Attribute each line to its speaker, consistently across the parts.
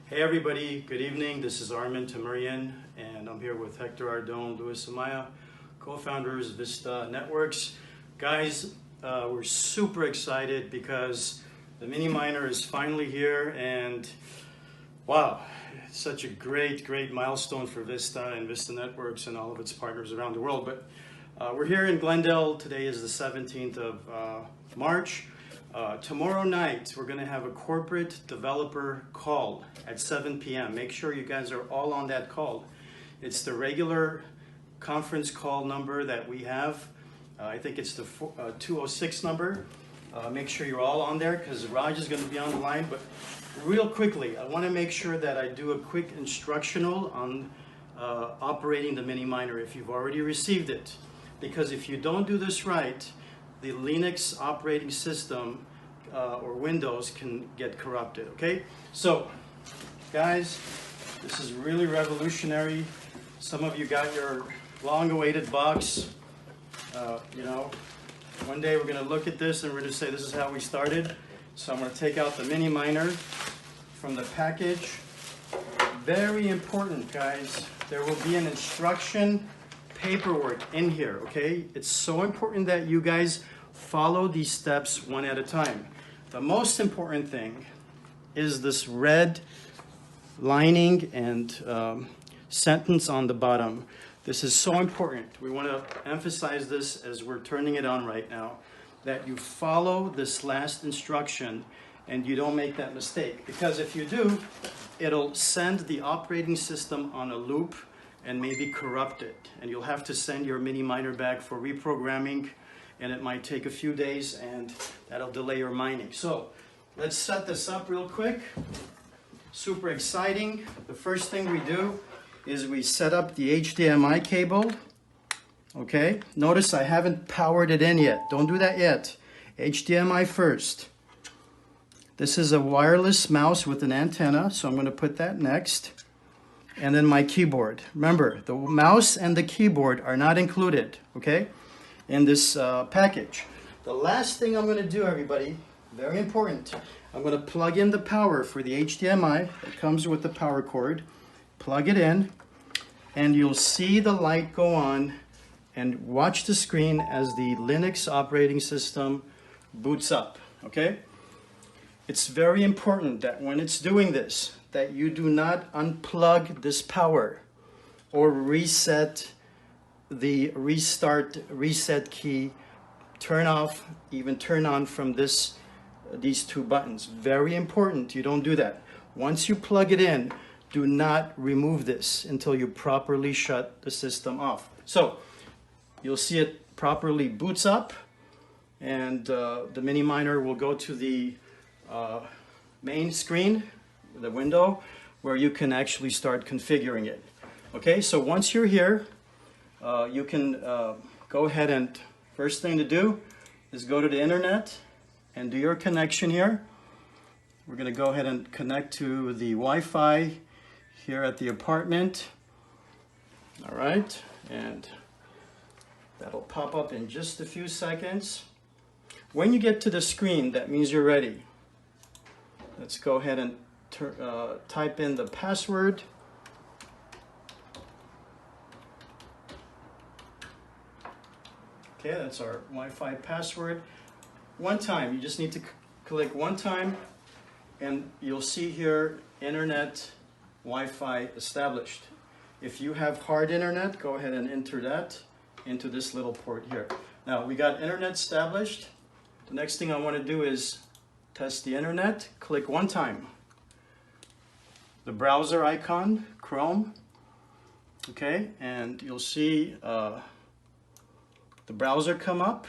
Speaker 1: Hey everybody, good evening. This is Armin Tamarian, and I'm here with Hector Ardon, Luis Amaya, co-founders Vista Networks. Guys, we're super excited because the Mini Miner is finally here, and wow, it's such a great milestone for Vista and Vista Networks and all of its partners around the world. But we're here in Glendale. Today is the 17th of March. Tomorrow night, we're going to have a corporate developer call at 7 p.m. Make sure you guys are all on that call. It's the regular conference call number that we have. I think it's the 206 number. Make sure you're all on there because Raj is going to be on the line. But real quickly, I want to make sure that I do a quick instructional on operating the Mini Miner if you've already received it. Because if you don't do this right, the Linux operating system or Windows can get corrupted, okay? So, guys, this is really revolutionary. Some of you got your long-awaited box. You know, one day we're going to look at this and we're going to say this is how we started. So I'm going to take out the Mini Miner from the package. Very important, guys. There will be an instruction paperwork in here, okay? It's so important that you guys follow these steps one at a time. The most important thing is this red lining and sentence on the bottom. This is so important. We want to emphasize this as we're turning it on right now, that you follow this last instruction and you don't make that mistake. Because if you do, it'll send the operating system on a loop and maybe corrupt it. And you'll have to send your Mini Miner back for reprogramming, and it might take a few days, and that'll delay your mining. So let's set this up real quick. Super exciting. The first thing we do is we set up the HDMI cable. Okay, notice I haven't powered it in yet. Don't do that yet. HDMI first. This is a wireless mouse with an antenna, so I'm going to put that next. And then my keyboard. Remember, the mouse and the keyboard are not included, okay, in this package. The last thing I'm going to do, everybody, very important, I'm going to plug in the power for the HDMI. It comes with the power cord. Plug it in, and you'll see the light go on, and watch the screen as the Linux operating system boots up, okay? It's very important that when it's doing this, that you do not unplug this power or reset the reset key, turn off, even turn on from these two buttons. Very important, you don't do that. Once you plug it in, do not remove this until you properly shut the system off. So you'll see it properly boots up, and the Mini Miner will go to the main screen, the window, where you can actually start configuring it. Okay, so once you're here, you can go ahead and first thing to do is go to the internet and do your connection here. We're going to go ahead and connect to the Wi-Fi here at the apartment. All right, and that'll pop up in just a few seconds. When you get to the screen, that means you're ready. Let's go ahead and type in the password. Okay, that's our Wi-Fi password. One time, you just need to click one time, and you'll see here, internet Wi-Fi established. If you have hard internet, go ahead and enter that into this little port here. Now, we got internet established. The next thing I want to do is test the internet. Click one time. The browser icon, Chrome. Okay, and you'll see the browser come up.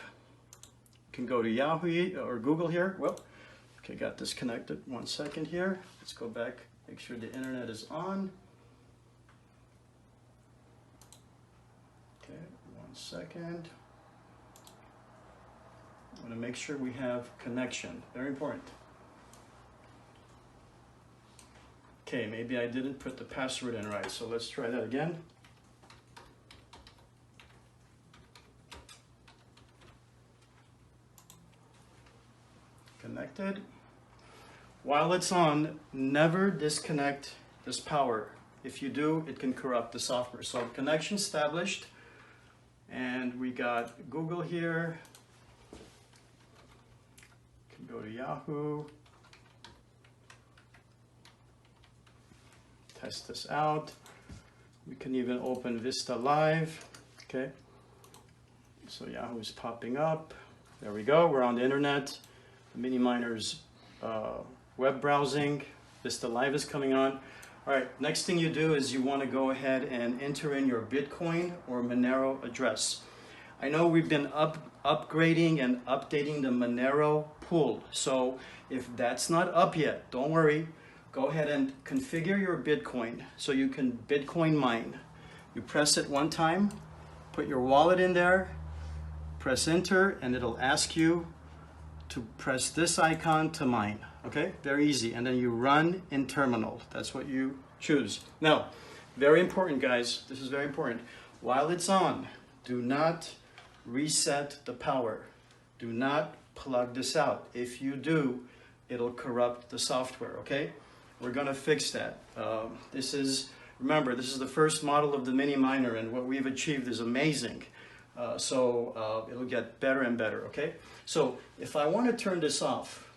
Speaker 1: You can go to Yahoo or Google here. Well, okay, got disconnected. 1 second here. Let's go back, make sure the internet is on. Okay, 1 second. I'm going to make sure we have connection. Very important. Okay, maybe I didn't put the password in right, so let's try that again. Connected. while it's on, never disconnect this power. If you do, it can corrupt the software. So connection established, and we got Google here. Can go to Yahoo. Test this out. We can even open Vista Live. Okay. So Yahoo is popping up. There we go. We're on the internet. The Mini Miner's web browsing. Vista Live is coming on. All right, next thing you do is you want to go ahead and enter in your Bitcoin or Monero address. I know we've been upgrading and updating the Monero pool. So if that's not up yet, don't worry. Go ahead and configure your Bitcoin so you can Bitcoin mine. You press it one time, put your wallet in there, press enter, and it'll ask you to press this icon to mine. Okay, very easy. And then you run in terminal. That's what you choose. Now, very important, guys. This is very important. While it's on, do not reset the power. Do not plug this out. If you do, it'll corrupt the software, okay? We're gonna fix that. Remember, this is the first model of the Mini Miner, and what we've achieved is amazing. It'll get better and better, okay? So if I want to turn this off,